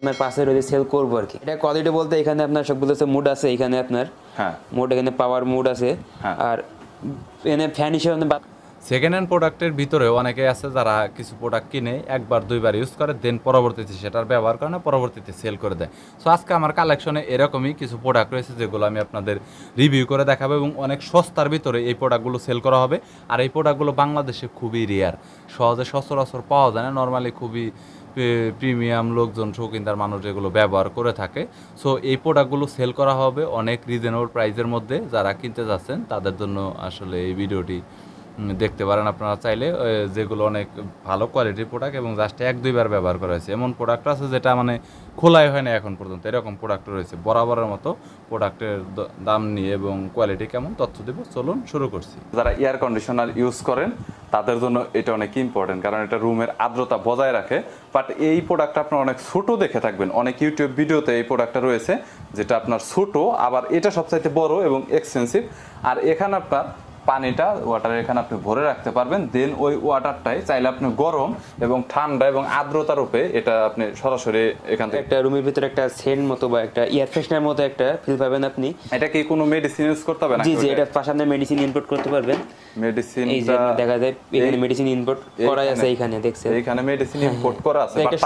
আপনার পাশে রয়েছে সেল করবো আর কি। এটা কোয়ালিটি বলতে এখানে আপনার সবগুলো মুড আছে, এখানে আপনার মোড, এখানে পাওয়ার মুড আছে, আর এখানে ফ্যান হিসেবে সেকেন্ড হ্যান্ড প্রোডাক্টের ভিতরে অনেকে আছে যারা কিছু প্রোডাক্ট কিনে একবার দুইবার ইউজ করে দেন পরবর্তীতে সেটার ব্যবহার করে না, পরবর্তীতে সেল করে দেয়। সো আজকে আমার কালেকশনে এরকমই কিছু প্রোডাক্ট রয়েছে যেগুলো আমি আপনাদের রিভিউ করে দেখাবো এবং অনেক সস্তার ভিতরে এই প্রোডাক্টগুলো সেল করা হবে। আর এই প্রোডাক্টগুলো বাংলাদেশে খুবই রেয়ার, সহজে সচরাচর পাওয়া যায় না, নর্মালি খুবই প্রিমিয়াম লোকজন শৌখিনদার মানুষ যেগুলো ব্যবহার করে থাকে। সো এই প্রোডাক্টগুলো সেল করা হবে অনেক রিজনেবল প্রাইসের মধ্যে। যারা কিনতে যাচ্ছেন তাদের জন্য আসলে এই ভিডিওটি দেখতে পারেন আপনারা চাইলে, যেগুলো অনেক ভালো কোয়ালিটির প্রোডাক্ট এবং জাস্ট এক দুইবার ব্যবহার করা হয়েছে। এমন প্রোডাক্ট আছে যেটা মানে খোলাই হয় না এখন পর্যন্ত, এরকম প্রোডাক্ট রয়েছে। বরাবরের মতো প্রোডাক্টের দাম নিয়ে এবং কোয়ালিটি কেমন তথ্য দেব, চলুন শুরু করছি। যারা এয়ার কন্ডিশনার ইউজ করেন তাদের জন্য এটা অনেক ইম্পর্টেন্ট, কারণ এটা রুমের আর্দ্রতা বজায় রাখে। বাট এই প্রোডাক্টটা আপনার অনেক ছোট দেখে থাকবেন, অনেক ইউটিউব ভিডিওতে এই প্রোডাক্টটা রয়েছে যেটা আপনার ছোট, আবার এটা সবচাইতে বড় এবং এক্সপেন্সিভ। আর এখানে আপনার পানিটা ওয়াটার এখানে আপনি ভরে রাখতে পারবেন, দেন ওই ওয়াটারটাই চাইলে আপনি গরম এবং ঠান্ডা এবং আর্দ্রতার রূপে এটা আপনি সরাসরি এখান থেকে একটা রুমের ভিতরে একটা সেন্ট মতো বা একটা এয়ার ফ্রেশনার মতো একটা ফিল পাবেন আপনি। এটা কি কোনো মেডিসিন ইউজ করতে হবে না? জি জি, এটা পাশে আপনি মেডিসিন ইনপুট করতে পারবেন। মেডিসিনটা দেখা যায় এখানে মেডিসিন ইনপুট করা আছে, এখানে দেখছেন এখানে মেডিসিন ইনপুট করা আছে। একটা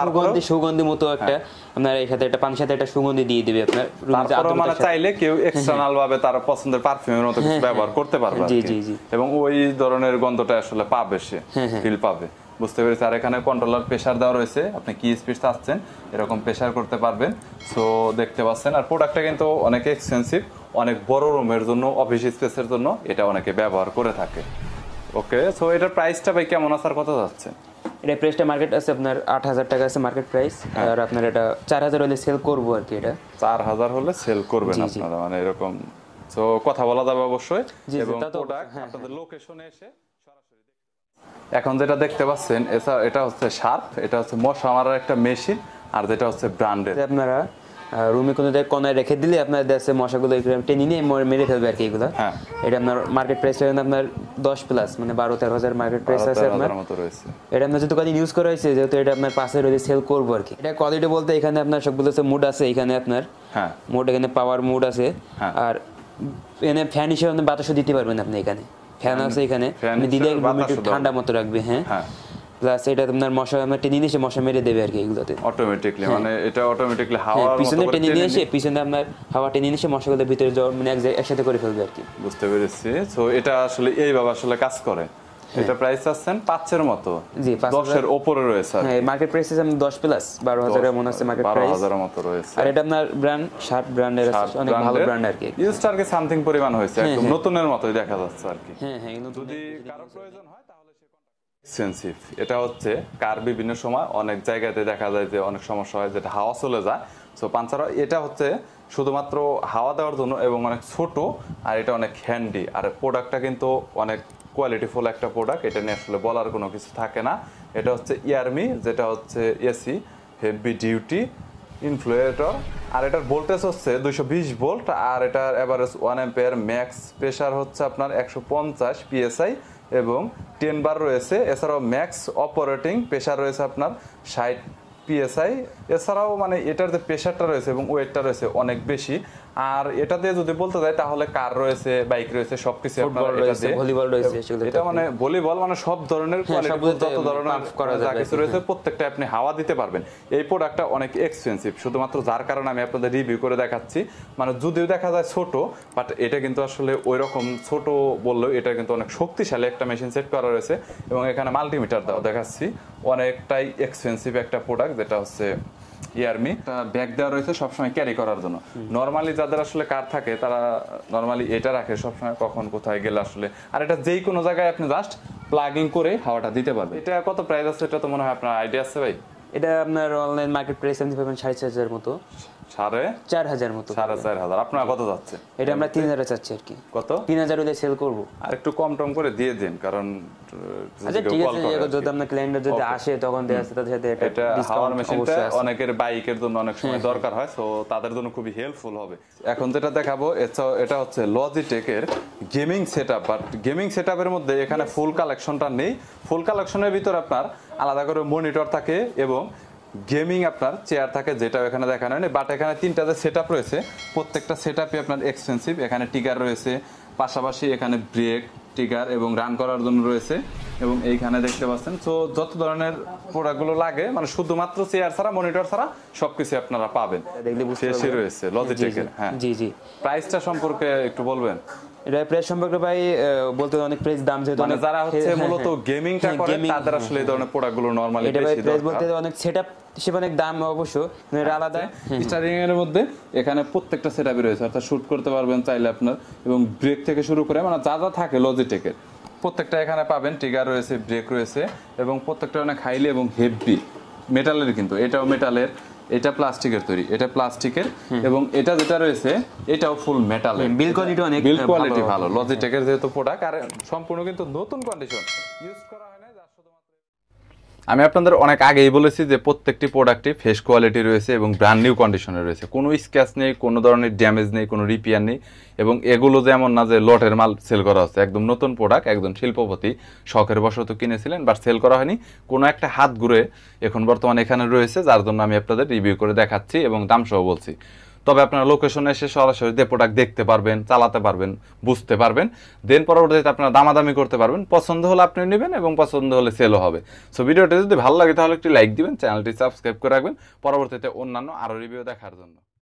সুগন্ধি মতো একটা আপনার এই সাথে একটা পানির সাথে একটা সুগন্ধি দিয়ে দিবে আপনার। তারপরে মানে চাইলে কেউ এক্সটার্নাল ভাবে তার পছন্দের পারফিউমের মতো কিছু ব্যবহার করতে পারবে। জি জি জি, এবং ওই ধরনের গন্ধটা আসলে পাবে, সে ফিল পাবে, বুঝতে পেরেছি। আর এখানে কন্ট্রোলার প্রেসার দেওয়া রয়েছে, আপনি কি স্পিড চাচ্ছেন এরকম প্রেসার করতে পারবেন। সো দেখতে পাচ্ছেন। আর প্রোডাক্টটা কিন্তু অনেক এক্সপেন্সিভ, অনেক বড় রুমের জন্য, অফিস স্পেসের জন্য এটা অনেকে ব্যবহার করে থাকে। ওকে, সো এটার প্রাইসটা ভাই কেমন আছে আর কত যাচ্ছে? এটা প্রাইসটা মার্কেট আছে আপনার 8,000 টাকা আছে মার্কেট প্রাইস। আর আপনার এটা 4,000 হলে সেল করবো আর কি। এটা 4,000 হলে সেল করবেন আপনারা, মানে এরকম। সো কথা বলা যাবে অবশ্যই। এবং প্রোডাক্ট আপনাদের লোকেশনে এসে সরাসরি এখন যেটা দেখতে পাচ্ছেন এটা হচ্ছে শার্প, এটা হচ্ছে মশা মারার একটা মেশিন, আর যেটা হচ্ছে ব্র্যান্ডের। আপনারা রুমে কোনো কোনায় রেখে দিলে আপনার দেশে মশাগুলো টেনে নিয়ে মেরে ফেলবে আর কি এগুলো। এটা আপনার মার্কেট প্রাইস আপনার 10 প্লাস, মানে 12-13,000 মার্কেট প্রাইস আছে আপনার। এটা আপনার যেহেতু কদিন ইউজ করা হয়েছে, যেহেতু এটা আপনার পাশে রয়েছে সেল করবো আর কি। এটা কোয়ালিটি বলতে এখানে আপনার সবগুলো মুড আছে, এখানে আপনার মোড, এখানে পাওয়ার মুড আছে, আর এখানে ফ্যান হিসেবে আপনি বাতাসও দিতে পারবেন। আপনি এখানে ফ্যান আছে, এখানে দিলে ঠান্ডা মতো রাখবে। হ্যাঁ, প্লাস এটা আপনার মশা আমরা টেনে নিয়ে এসে মশা মেরে দেবে আর কি এগুলোতে অটোমেটিক্যালি। মানে এটা অটোমেটিক্যালি হাওয়া পিছনে টেনে নিয়ে এসে, পিছনে আপনার হাওয়া টেনে নিয়ে এসে মশাগুলো ভিতরে মানে একসাথে করে ফেলবে আর কি। বুঝতে পেরেছি। সো এটা আসলে এইভাবে আসলে কাজ করে। এটা প্রাইস আছেন 5 এর মতো। জি, 10 এর উপরে রয়েছে। হ্যাঁ, মার্কেট প্রাইস আছে 10 প্লাস 12,000 এর মনে আছে মার্কেট প্রাইস। 12,000 এর মতো রয়েছে। আর এটা আপনার ব্র্যান্ড শার্প ব্র্যান্ডের আছে, অনেক ভালো ব্র্যান্ড আর কি। ইউজ টার্গে সামথিং পরিমাণ হয়েছে, একদম নতুনের মতোই দেখা যাচ্ছে আর কি। হ্যাঁ হ্যাঁ, যদি কারো প্রয়োজন হয় তাহলে সে এক্সপেন্সিভ। এটা হচ্ছে কার বিভিন্ন সময় অনেক জায়গাতে দেখা যায় যে অনেক সমস্যা হয়, যেটা হাওয়া চলে যায়। সো পাঞ্চার এটা হচ্ছে শুধুমাত্র হাওয়া দেওয়ার জন্য এবং অনেক ছোট, আর এটা অনেক হ্যান্ডি। আর প্রোডাক্টটা কিন্তু অনেক কোয়ালিটিফুল একটা প্রোডাক্ট, এটা নিয়ে আসলে বলার কোনো কিছু থাকে না। এটা হচ্ছে ইয়ারমি, যেটা হচ্ছে এসি হেভি ডিউটি ইনফ্লুয়েটর। আর এটার ভোল্টেজ হচ্ছে 220 ভোল্ট, আর এটার এভারেজ 1 অ্যাম্পিয়ার, ম্যাক্স প্রেসার হচ্ছে আপনার 150 PSI এবং 10 বার রয়েছে। এছাড়াও ম্যাক্স অপারেটিং প্রেসার রয়েছে আপনার 60 PSI। এছাড়াও মানে এটার যে প্রেসারটা রয়েছে এবং ওয়েটটা রয়েছে অনেক বেশি। আর এটা দিয়ে যদি বলতে যাই তাহলে কার রয়েছে, বাইক রয়েছে, সবকিছু আপনার ভলিবল রয়েছে। এটা মানে ভলিবল মানে সব ধরনের কোয়ালিটি, যত ধরনের যা কিছু রয়েছে প্রত্যেকটা আপনি হাওয়া দিতে পারবেন। এই প্রোডাক্টটা অনেক এক্সপেন্সিভ, শুধুমাত্র যার কারণে আমি আপনাদের রিভিউ করে দেখাচ্ছি। মানে যদিও দেখা যায় ছোট, বাট এটা কিন্তু আসলে ওই রকম ছোট বললেও এটা কিন্তু অনেক শক্তিশালী একটা মেশিন সেট করা রয়েছে। এবং এখানে মাল্টিমিটার দাও দেখাচ্ছি, অনেকটাই এক্সপেন্সিভ একটা প্রোডাক্ট, যেটা হচ্ছে ইয়ারমি। ব্যাগ দেওয়া রয়েছে সবসময় ক্যারি করার জন্য। নর্মালি যাদের আসলে কার থাকে তারা নর্মালি এটা রাখে সবসময়, কখন কোথায় গেলে আসলে। আর এটা যেই কোনো জায়গায় আপনি জাস্ট প্লাগিং করে হাওয়াটা দিতে পারবে। এটা কত প্রাইস আছে এটা তো মনে হয় আপনার আইডিয়া আছে ভাই? এটা আপনার অনলাইন মার্কেট প্রাইস আমি পাবেন 4,500 মতো। 4,500 মতো। 4,500 আপনার কত যাচ্ছে? এটা আমরা 3,000 চাচ্ছি আর কি। কত? 3,000 হলে সেল করব। আর একটু কম টম করে দিয়ে দেন, কারণ আচ্ছা ঠিক আছে, যদি আপনার ক্লায়েন্ট যদি আসে তখন দেখা যাচ্ছে তাদের সাথে এটা হাওয়ার মেশিনটা অনেকের বাইকের জন্য অনেক সময় দরকার হয়, সো তাদের জন্য খুবই হেল্পফুল হবে। এখন যেটা দেখাবো এটা হচ্ছে লজিটেকের গেমিং সেটআপ। বাট গেমিং সেটআপের মধ্যে এখানে ফুল কালেকশনটা নেই। ফুল কালেকশনের ভিতর আপনার আলাদা করে মনিটর থাকে এবং গেমিং আপনার চেয়ার থাকে, যেটা এখানে দেখানো হয়নি, বাট এখানে 3টা যে সেটআপ রয়েছে প্রত্যেকটা সেটআপই আপনার এক্সপেন্সিভ। এখানে টিগার রয়েছে, পাশাপাশি এখানে ব্রেক, টিগার এবং রান করার জন্য রয়েছে, এবং এইখানে দেখতে পাচ্ছেন। তো যত ধরনের প্রোডাক্টগুলো লাগে মানে শুধুমাত্র চেয়ার ছাড়া, মনিটর ছাড়া সবকিছু আপনারা পাবেন, দেখলে বুঝতে শেষই পারবেন। রয়েছে লজিটেকের। হ্যাঁ, জি জি। প্রাইসটা সম্পর্কে একটু বলবেন। এটা প্রাইস সম্পর্কে ভাই বলতে অনেক প্রাইস দাম যেহেতু মানে অনেক, যারা হচ্ছে হ্যাঁ, মূলত হ্যাঁ। গেমিংটা হ্যাঁ, করে gaming, তাদের আসলে এই ধরনের প্রোডাক্টগুলো নরমালি এটা ভাই বেশি প্রাইস দরকার। বলতে অনেক সেটআপ হিসেবে অনেক দাম অবশ্য, কিন্তু এটা আলাদা। স্টারিং এর মধ্যে এখানে প্রত্যেকটা সেটআপই রয়েছে, অর্থাৎ শুট করতে পারবেন চাইলে আপনার, এবং ব্রেক থেকে শুরু করে মানে যা যা থাকে লজিটেকের প্রত্যেকটা এখানে পাবেন। ট্রিগার রয়েছে, ব্রেক রয়েছে, এবং প্রত্যেকটা অনেক হাইলি এবং হেভি মেটালের, কিন্তু এটাও মেটালের, এটা প্লাস্টিকের তৈরি, এটা প্লাস্টিকের, এবং এটা যেটা রয়েছে এটাও ফুল মেটালের। বিল কোয়ালিটি অনেক বিল কোয়ালিটি ভালো লজিটেকের যেহেতু প্রোডাক্ট, আর সম্পূর্ণ কিন্তু নতুন কন্ডিশন ইউজ করা হয় না, যা শুধুমাত্র। আমি আপনাদের অনেক আগেই বলেছি যে প্রত্যেকটি প্রোডাক্টই ফ্রেশ কোয়ালিটি রয়েছে এবং ব্র্যান্ড নিউ কন্ডিশনে রয়েছে, কোনো স্ক্র্যাচ নেই, কোনো ধরনের ড্যামেজ নেই, কোনো রিপেয়ার নেই, এবং এগুলো যেমন না যে লটের মাল সেল করা হচ্ছে, একদম নতুন প্রোডাক্ট, একজন শিল্পপতি শখের বশত কিনেছিলেন বাট সেল করা হয়নি, কোনো একটা হাত ঘুরে এখন বর্তমানে এখানে রয়েছে, যার জন্য আমি আপনাদের রিভিউ করে দেখাচ্ছি এবং দাম সহ বলছি। তবে আপনারা লোকেশনে এসে সরাসরি প্রোডাক্ট দেখতে পারবেন, চালাতে পারবেন, বুঝতে পারবেন, দেন পরবর্তীতে আপনারা দামাদামি করতে পারবেন, পছন্দ হলে আপনি নেবেন এবং পছন্দ হলে সেলও হবে। সো ভিডিওটা যদি ভালো লাগে তাহলে একটি লাইক দিবেন, চ্যানেলটি সাবস্ক্রাইব করে রাখবেন পরবর্তীতে অন্যান্য আরও রিভিউ দেখার জন্য।